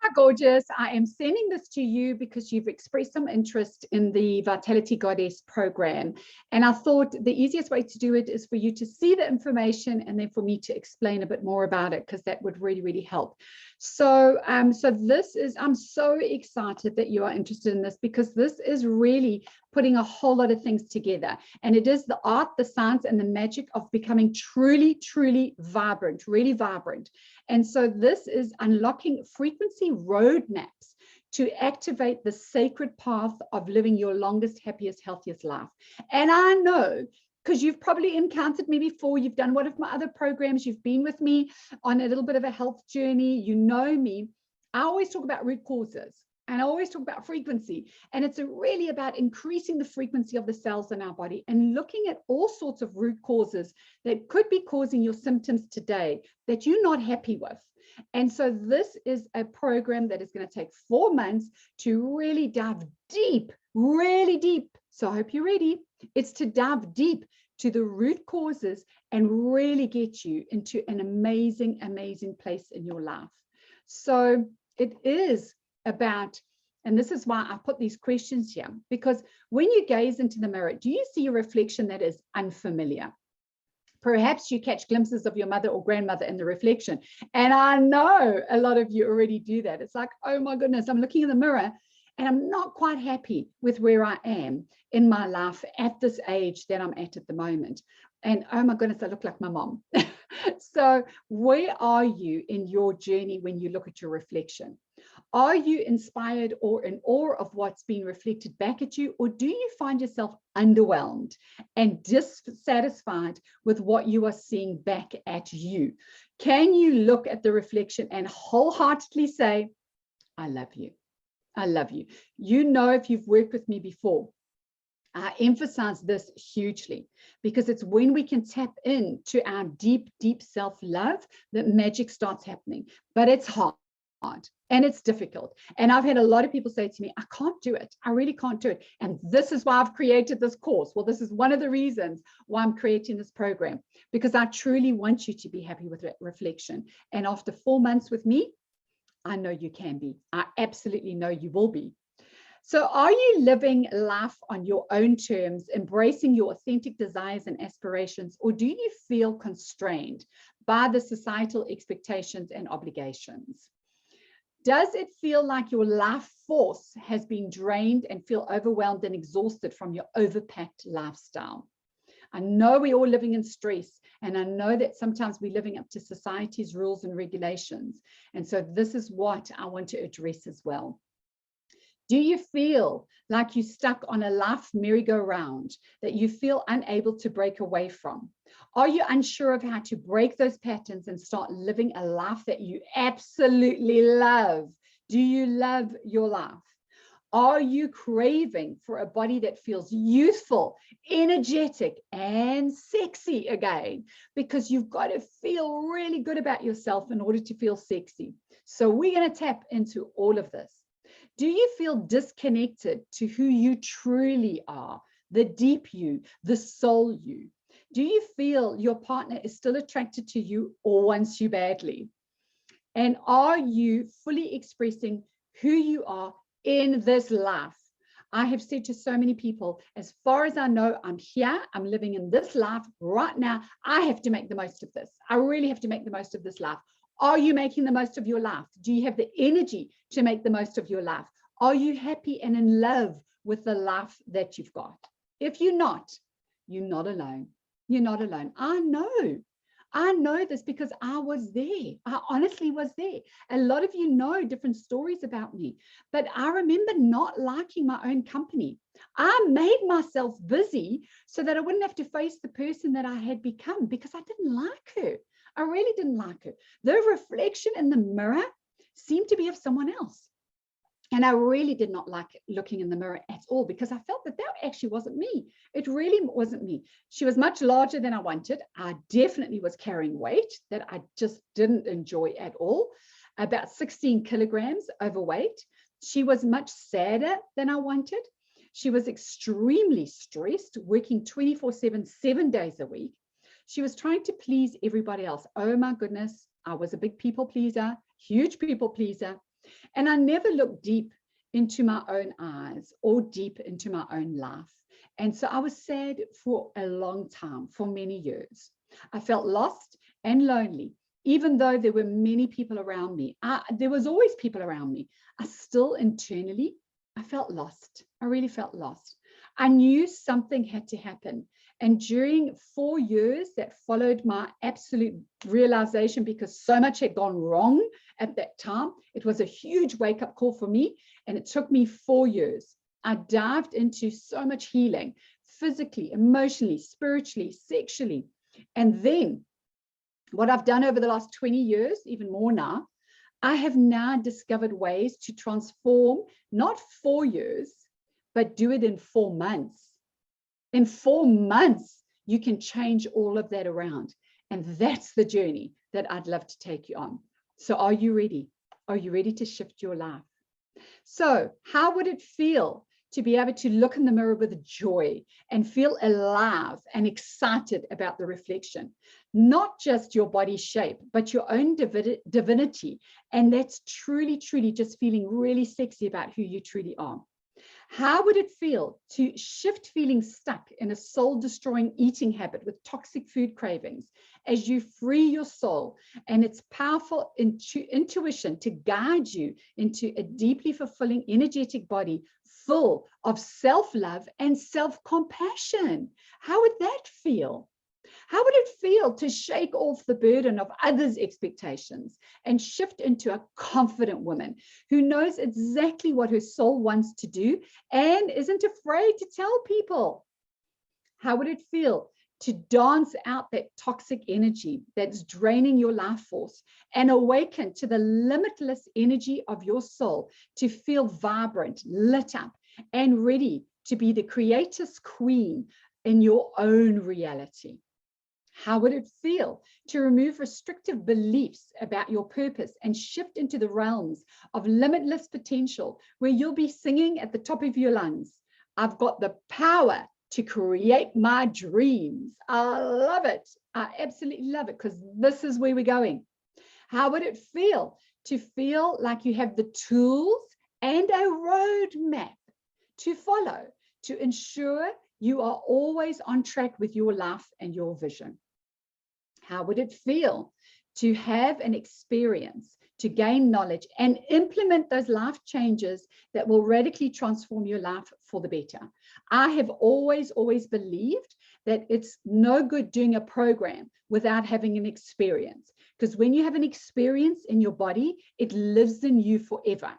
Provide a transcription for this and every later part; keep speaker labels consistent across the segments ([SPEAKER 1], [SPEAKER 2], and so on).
[SPEAKER 1] Hi, gorgeous. I am sending this to you because you've expressed some interest in the Vitality Goddess program. And I thought the easiest way to do it is for you to see the information and then for me to explain a bit more about it, because that would really, really help. So, I'm so excited that you are interested in this, because this is really putting a whole lot of things together. And it is the art, the science, and the magic of becoming truly, truly vibrant, really vibrant. And so this is unlocking frequency roadmaps to activate the sacred path of living your longest, happiest, healthiest life. And I know, because you've probably encountered me before, you've done one of my other programs, you've been with me on a little bit of a health journey, you know me. I always talk about root causes. And I always talk about frequency, and it's really about increasing the frequency of the cells in our body and looking at all sorts of root causes that could be causing your symptoms today that you're not happy with. And so this is a program that is going to take 4 months to really dive deep, really deep. So I hope you're ready. It's to dive deep to the root causes and really get you into an amazing, amazing place in your life. So it is about, and this is why I put these questions here, because when you gaze into the mirror, do you see a reflection that is unfamiliar? Perhaps you catch glimpses of your mother or grandmother in the reflection. And I know a lot of you already do that. It's like, oh my goodness, I'm looking in the mirror and I'm not quite happy with where I am in my life at this age that I'm at the moment. And oh my goodness, I look like my mom. So where are you in your journey when you look at your reflection? Are you inspired or in awe of what's being reflected back at you? Or do you find yourself underwhelmed and dissatisfied with what you are seeing back at you? Can you look at the reflection and wholeheartedly say, I love you. I love you. You know, if you've worked with me before, I emphasize this hugely, because it's when we can tap into our deep, deep self-love that magic starts happening. But it's hard and it's difficult. And I've had a lot of people say to me, I can't do it. I really can't do it. And this is why I've created this course. Well, this is one of the reasons why I'm creating this program, because I truly want you to be happy with reflection. And after 4 months with me, I know you can be. I absolutely know you will be. So are you living life on your own terms, embracing your authentic desires and aspirations, or do you feel constrained by the societal expectations and obligations? Does it feel like your life force has been drained and feel overwhelmed and exhausted from your overpacked lifestyle? I know we're all living in stress, and I know that sometimes we're living up to society's rules and regulations. And so this is what I want to address as well. Do you feel like you're stuck on a life merry-go-round that you feel unable to break away from? Are you unsure of how to break those patterns and start living a life that you absolutely love? Do you love your life? Are you craving for a body that feels youthful, energetic, and sexy again? Because you've got to feel really good about yourself in order to feel sexy. So we're going to tap into all of this. Do you feel disconnected to who you truly are, the deep you, the soul you? Do you feel your partner is still attracted to you or wants you badly? And are you fully expressing who you are in this life? I have said to so many people, as far as I know, I'm here, I'm living in this life right now. I have to make the most of this. I really have to make the most of this life. Are you making the most of your life? Do you have the energy to make the most of your life? Are you happy and in love with the life that you've got? If you're not alone. You're not alone. I know this because I was there. I honestly was there. A lot of you know different stories about me, but I remember not liking my own company. I made myself busy so that I wouldn't have to face the person that I had become, because I didn't like her. I really didn't like her. The reflection in the mirror seemed to be of someone else. And I really did not like looking in the mirror at all, because I felt that actually wasn't me. It really wasn't me. She was much larger than I wanted. I definitely was carrying weight that I just didn't enjoy at all. About 16 kilograms overweight. She was much sadder than I wanted. She was extremely stressed, working 24/7, 7 days a week. She was trying to please everybody else. Oh my goodness, I was a big people pleaser, huge people pleaser. And I never looked deep into my own eyes or deep into my own life. And so I was sad for a long time, for many years. I felt lost and lonely, even though there were many people around me. There was always people around me. I still internally, I felt lost. I really felt lost. I knew something had to happen. And during 4 years that followed my absolute realization, because so much had gone wrong at that time, it was a huge wake-up call for me. And it took me 4 years. I dived into so much healing, physically, emotionally, spiritually, sexually. And then what I've done over the last 20 years, even more now, I have now discovered ways to transform not 4 years, but do it in 4 months. In 4 months, you can change all of that around. And that's the journey that I'd love to take you on. So are you ready? Are you ready to shift your life? So how would it feel to be able to look in the mirror with joy and feel alive and excited about the reflection? Not just your body shape, but your own divinity. And that's truly, truly just feeling really sexy about who you truly are. How would it feel to shift feeling stuck in a soul-destroying eating habit with toxic food cravings as you free your soul and its powerful intuition to guide you into a deeply fulfilling, energetic body full of self-love and self-compassion? How would that feel? How would it feel to shake off the burden of others' expectations and shift into a confident woman who knows exactly what her soul wants to do and isn't afraid to tell people? How would it feel to dance out that toxic energy that's draining your life force and awaken to the limitless energy of your soul to feel vibrant, lit up, and ready to be the creator's queen in your own reality? How would it feel to remove restrictive beliefs about your purpose and shift into the realms of limitless potential where you'll be singing at the top of your lungs, "I've got the power to create my dreams"? I love it. I absolutely love it, because this is where we're going. How would it feel to feel like you have the tools and a roadmap to follow to ensure you are always on track with your life and your vision? How would it feel to have an experience, to gain knowledge and implement those life changes that will radically transform your life for the better? I have always believed that it's no good doing a program without having an experience, because when you have an experience in your body, it lives in you forever.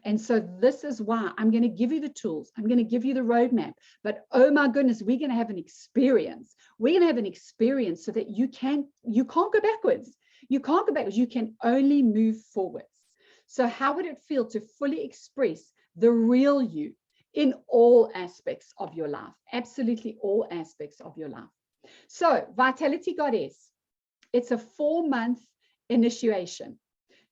[SPEAKER 1] And so this is why I'm going to give you the tools. I'm going to give you the roadmap. But oh my goodness, we're going to have an experience. We're going to have an experience so that you can't go backwards. You can't go backwards. You can only move forwards. So how would it feel to fully express the real you in all aspects of your life? Absolutely all aspects of your life. So Vitality Goddess, it's a 4-month initiation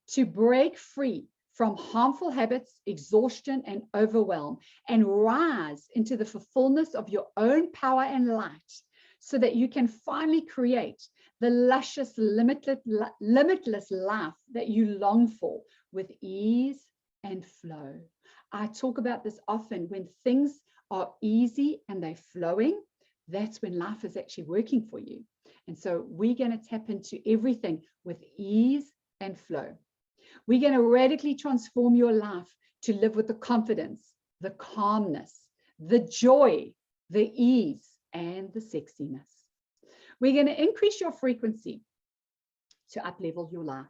[SPEAKER 1] to break free from harmful habits, exhaustion, and overwhelm, and rise into the fullness of your own power and light, so that you can finally create the luscious, limitless life that you long for with ease and flow. I talk about this often. When things are easy and they're flowing, that's when life is actually working for you. And so we're going to tap into everything with ease and flow. We're going to radically transform your life to live with the confidence, the calmness, the joy, the ease, and the sexiness. We're going to increase your frequency to up-level your life.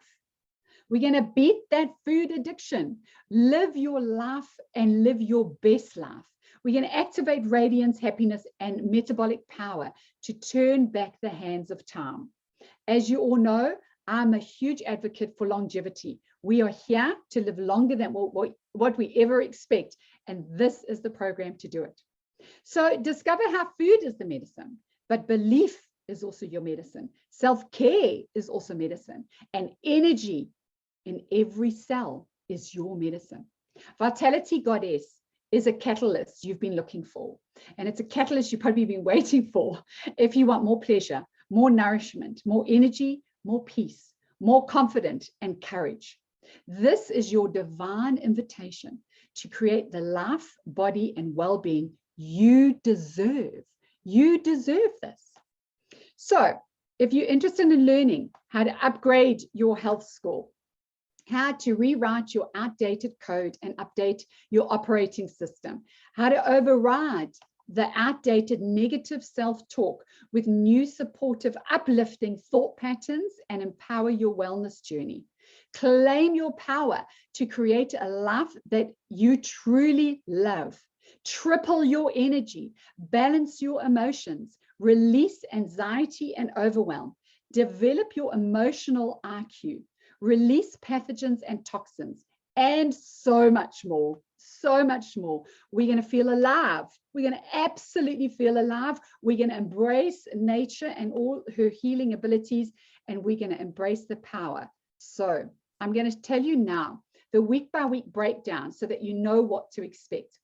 [SPEAKER 1] We're going to beat that food addiction, live your life and live your best life. We're going to activate radiance, happiness, and metabolic power to turn back the hands of time. As you all know, I'm a huge advocate for longevity. We are here to live longer than what we ever expect. And this is the program to do it. So discover how food is the medicine, but belief is also your medicine. Self-care is also medicine. And energy in every cell is your medicine. Vitality Goddess is a catalyst you've been looking for. And it's a catalyst you've probably been waiting for if you want more pleasure, more nourishment, more energy, more peace, more confidence and courage. This is your divine invitation to create the life, body, and well-being you deserve. You deserve this. So if you're interested in learning how to upgrade your health score, how to rewrite your outdated code and update your operating system, how to override the outdated negative self-talk with new supportive, uplifting thought patterns and empower your wellness journey. Claim your power to create a life that you truly love. Triple your energy, balance your emotions, release anxiety and overwhelm, develop your emotional IQ, release pathogens and toxins, and so much more, so much more. We're going to feel alive. We're going to absolutely feel alive. We're going to embrace nature and all her healing abilities, and we're going to embrace the power. So I'm going to tell you now the week by week breakdown so that you know what to expect.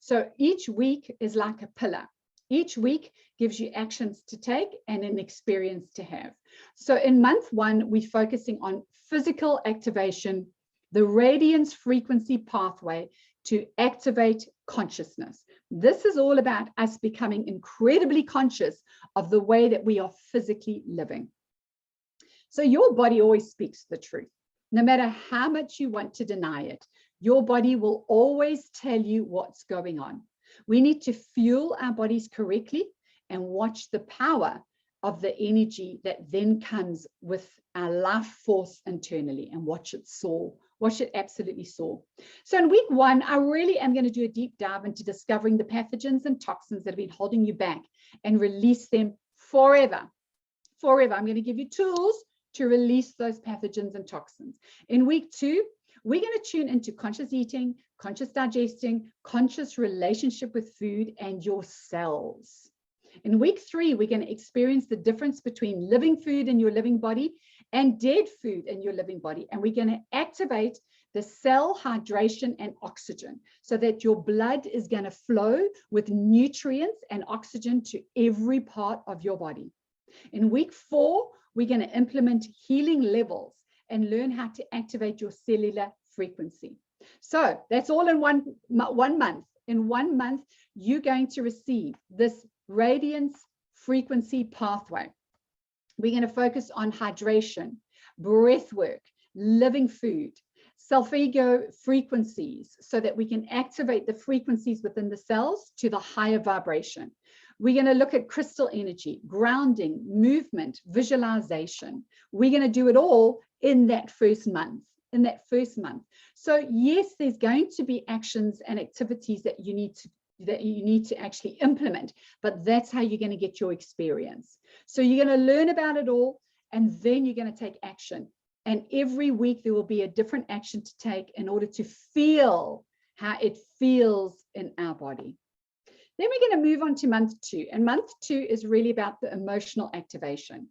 [SPEAKER 1] So each week is like a pillar. Each week gives you actions to take and an experience to have. So in month 1, we're focusing on physical activation, the radiance frequency pathway to activate consciousness. This is all about us becoming incredibly conscious of the way that we are physically living. So your body always speaks the truth. No matter how much you want to deny it, your body will always tell you what's going on. We need to fuel our bodies correctly and watch the power of the energy that then comes with our life force internally, and watch it soar. Watch it absolutely soar. So in week 1, I really am going to do a deep dive into discovering the pathogens and toxins that have been holding you back and release them forever. Forever. I'm going to give you tools to release those pathogens and toxins. In week 2, we're going to tune into conscious eating, conscious digesting, conscious relationship with food and your cells. In week 3, we're going to experience the difference between living food in your living body and dead food in your living body. And we're going to activate the cell hydration and oxygen so that your blood is going to flow with nutrients and oxygen to every part of your body. In week 4, we're going to implement healing levels and learn how to activate your cellular frequency. So that's all in one month. In 1 month, you're going to receive this radiance frequency pathway. We're going to focus on hydration, breath work, living food, self-ego frequencies so that we can activate the frequencies within the cells to the higher vibration. We're going to look at crystal energy, grounding, movement, visualization. We're going to do it all in that first month. So yes, there's going to be actions and activities that you need to actually implement, but that's how you're going to get your experience. So you're going to learn about it all, and then you're going to take action. And every week there will be a different action to take in order to feel how it feels in our body. Then we're going to move on to month 2. And month 2 is really about the emotional activation.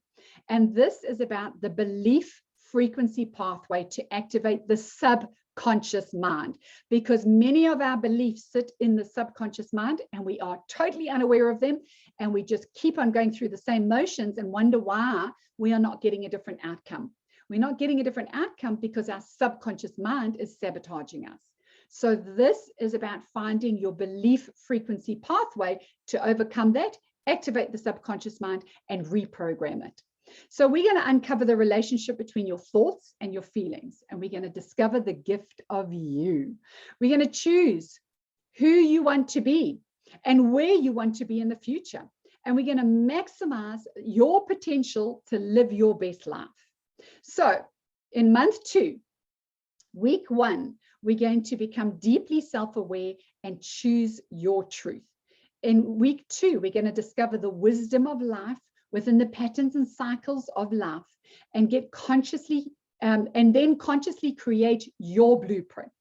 [SPEAKER 1] And this is about the belief frequency pathway to activate the subconscious mind, because many of our beliefs sit in the subconscious mind and we are totally unaware of them. And we just keep on going through the same motions and wonder why we are not getting a different outcome. We're not getting a different outcome because our subconscious mind is sabotaging us. So this is about finding your belief frequency pathway to overcome that, activate the subconscious mind, and reprogram it. So we're going to uncover the relationship between your thoughts and your feelings, and we're going to discover the gift of you. We're going to choose who you want to be and where you want to be in the future. And we're going to maximize your potential to live your best life. So in month 2, week 1, we're going to become deeply self-aware and choose your truth. In week 2, we're going to discover the wisdom of life within the patterns and cycles of life, and get consciously and then consciously create your blueprint.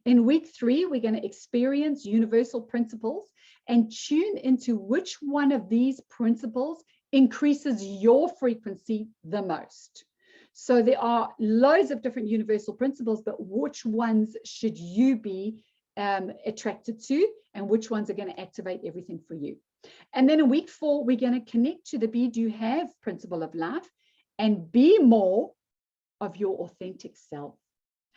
[SPEAKER 1] In week 3, we're going to experience universal principles and tune into which one of these principles increases your frequency the most. So there are loads of different universal principles, but which ones should you be attracted to, and which ones are going to activate everything for you? And then in week 4, we're going to connect to the Be Do Have principle of life and be more of your authentic self.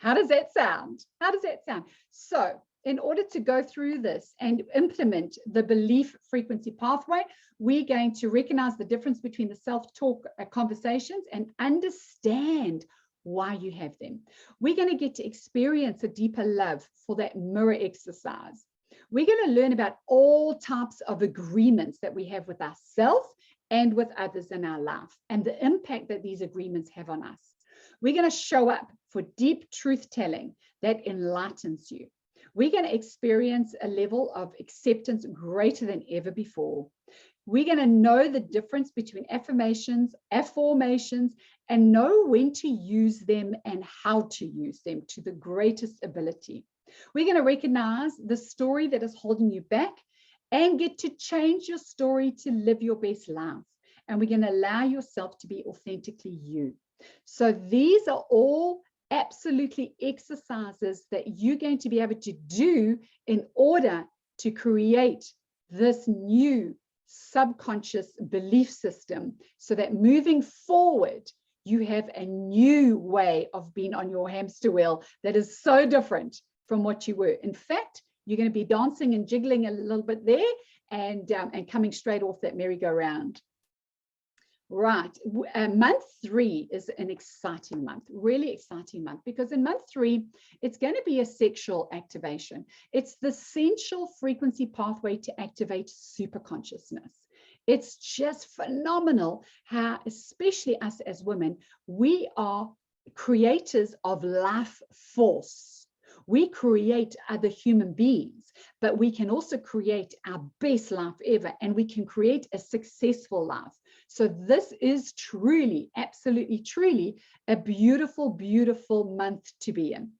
[SPEAKER 1] How does that sound? How does that sound? So in order to go through this and implement the belief frequency pathway, we're going to recognize the difference between the self-talk conversations and understand why you have them. We're going to get to experience a deeper love for that mirror exercise. We're going to learn about all types of agreements that we have with ourselves and with others in our life and the impact that these agreements have on us. We're going to show up for deep truth telling that enlightens you. We're going to experience a level of acceptance greater than ever before. We're going to know the difference between affirmations, and know when to use them and how to use them to the greatest ability. We're going to recognize the story that is holding you back and get to change your story to live your best life. And we're going to allow yourself to be authentically you. So these are all absolutely exercises that you're going to be able to do in order to create this new subconscious belief system, so that moving forward, you have a new way of being on your hamster wheel that is so different from what you were. In fact, you're going to be dancing and jiggling a little bit there and coming straight off that merry-go-round. Right. Month 3 is an exciting month, really exciting month, because in month 3, it's going to be a sexual activation. It's the essential frequency pathway to activate superconsciousness. It's just phenomenal how, especially us as women, we are creators of life force. We create other human beings, but we can also create our best life ever, and we can create a successful life. So this is truly, absolutely, truly a beautiful, beautiful month to be in.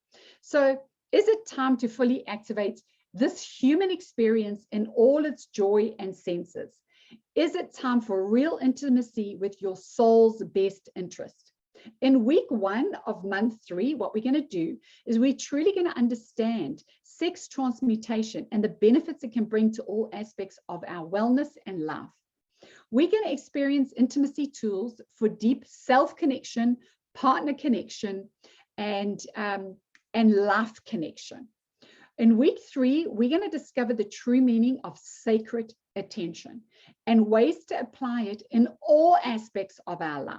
[SPEAKER 1] So is it time to fully activate this human experience in all its joy and senses? Is it time for real intimacy with your soul's best interest? In week 1 of month 3, what we're going to do is we're truly going to understand sex transmutation and the benefits it can bring to all aspects of our wellness and life. We're going to experience intimacy tools for deep self-connection, partner connection, and life connection. In week 3, we're going to discover the true meaning of sacred attention and ways to apply it in all aspects of our life.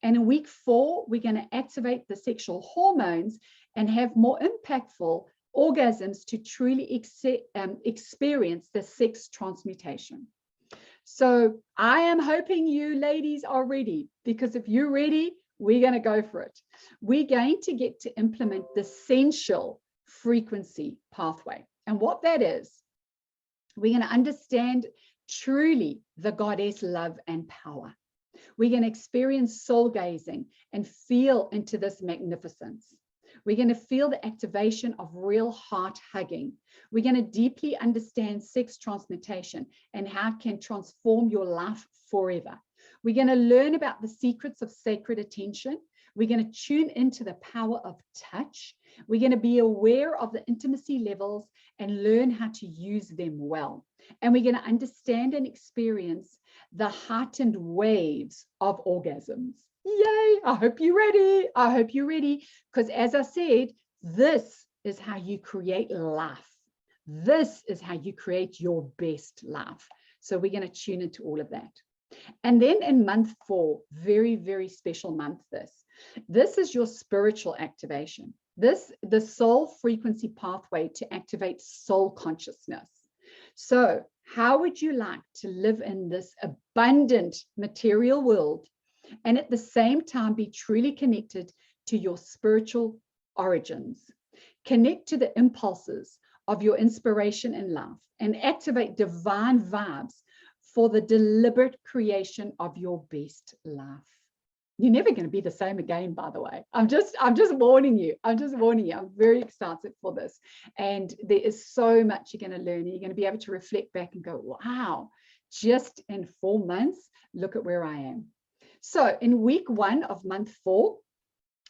[SPEAKER 1] And in week 4, we're going to activate the sexual hormones and have more impactful orgasms to truly experience the sex transmutation. So I am hoping you ladies are ready, because if you're ready, we're going to go for it. We're going to get to implement the essential frequency pathway. And what that is, we're going to understand truly the goddess love and power. We're going to experience soul gazing and feel into this magnificence. We're going to feel the activation of real heart hugging. We're going to deeply understand sex transmutation and how it can transform your life forever. We're going to learn about the secrets of sacred attention. We're going to tune into the power of touch. We're going to be aware of the intimacy levels and learn how to use them well. And we're going to understand and experience the heightened waves of orgasms. Yay! I hope you're ready. I hope you're ready. Because as I said, this is how you create life. This is how you create your best life. So we're going to tune into all of that. And then in month 4, very, very special month this is your spiritual activation. The soul frequency pathway to activate soul consciousness. So how would you like to live in this abundant material world and at the same time be truly connected to your spiritual origins? Connect to the impulses of your inspiration in life and activate divine vibes for the deliberate creation of your best life. You're never going to be the same again, by the way. I'm just warning you. I'm just warning you. I'm very excited for this. And there is so much you're going to learn. You're going to be able to reflect back and go, wow, just in 4 months, look at where I am. So in week 1 of month 4,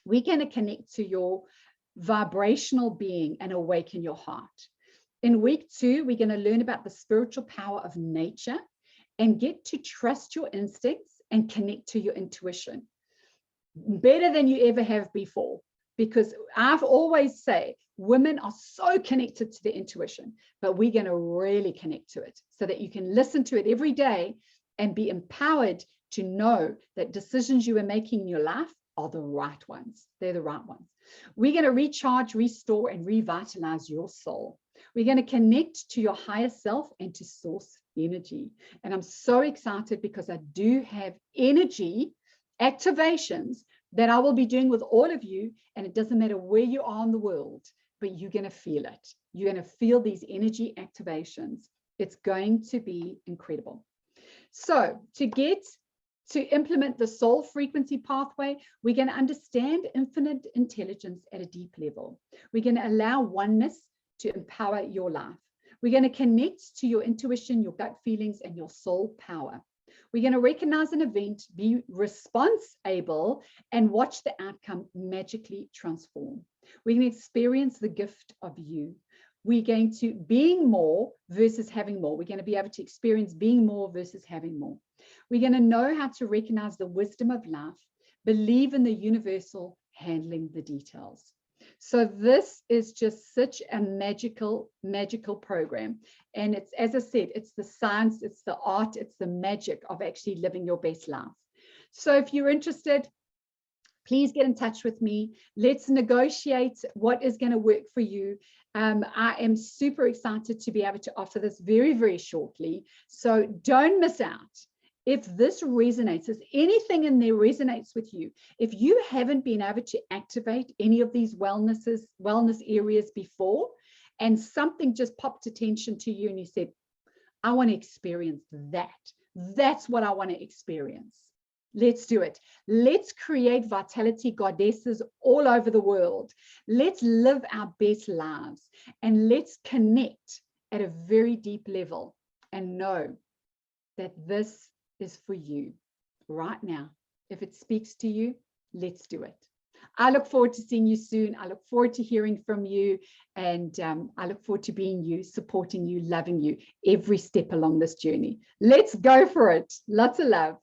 [SPEAKER 1] we're going to connect to your vibrational being and awaken your heart. In week 2, we're going to learn about the spiritual power of nature and get to trust your instincts and connect to your intuition better than you ever have before. because I've always say women are so connected to their intuition, but we're going to really connect to it so that you can listen to it every day and be empowered to know that decisions you are making in your life are the right ones. They're the right ones. We're going to recharge, restore, and revitalize your soul. We're going to connect to your higher self and to source energy. And I'm so excited because I do have energy activations that I will be doing with all of you. And it doesn't matter where you are in the world, but you're going to feel it. You're going to feel these energy activations. It's going to be incredible. So to implement the soul frequency pathway, we're going to understand infinite intelligence at a deep level. We're going to allow oneness to empower your life. We're going to connect to your intuition, your gut feelings, and your soul power. We're going to recognize an event, be response able, and watch the outcome magically transform. We're going to experience the gift of you. We're going to being more versus having more. We're going to be able to experience being more versus having more. We're going to know how to recognize the wisdom of life, believe in the universal, handling the details. So this is just such a magical program. And it's, as I said, it's the science, it's the art, it's the magic of actually living your best life. So if you're interested, please get in touch with me. Let's negotiate what is going to work for you. I am super excited to be able to offer this very, very shortly. So don't miss out. If this resonates, if anything in there resonates with you, if you haven't been able to activate any of these wellness areas before, and something just popped attention to you and you said, I want to experience that. That's what I want to experience. Let's do it. Let's create vitality goddesses all over the world. Let's live our best lives and let's connect at a very deep level and know that this is for you right now. If it speaks to you, let's do it. I look forward to seeing you soon. I look forward to hearing from you, and I look forward to being you, supporting you, loving you every step along this journey. Let's go for it. Lots of love.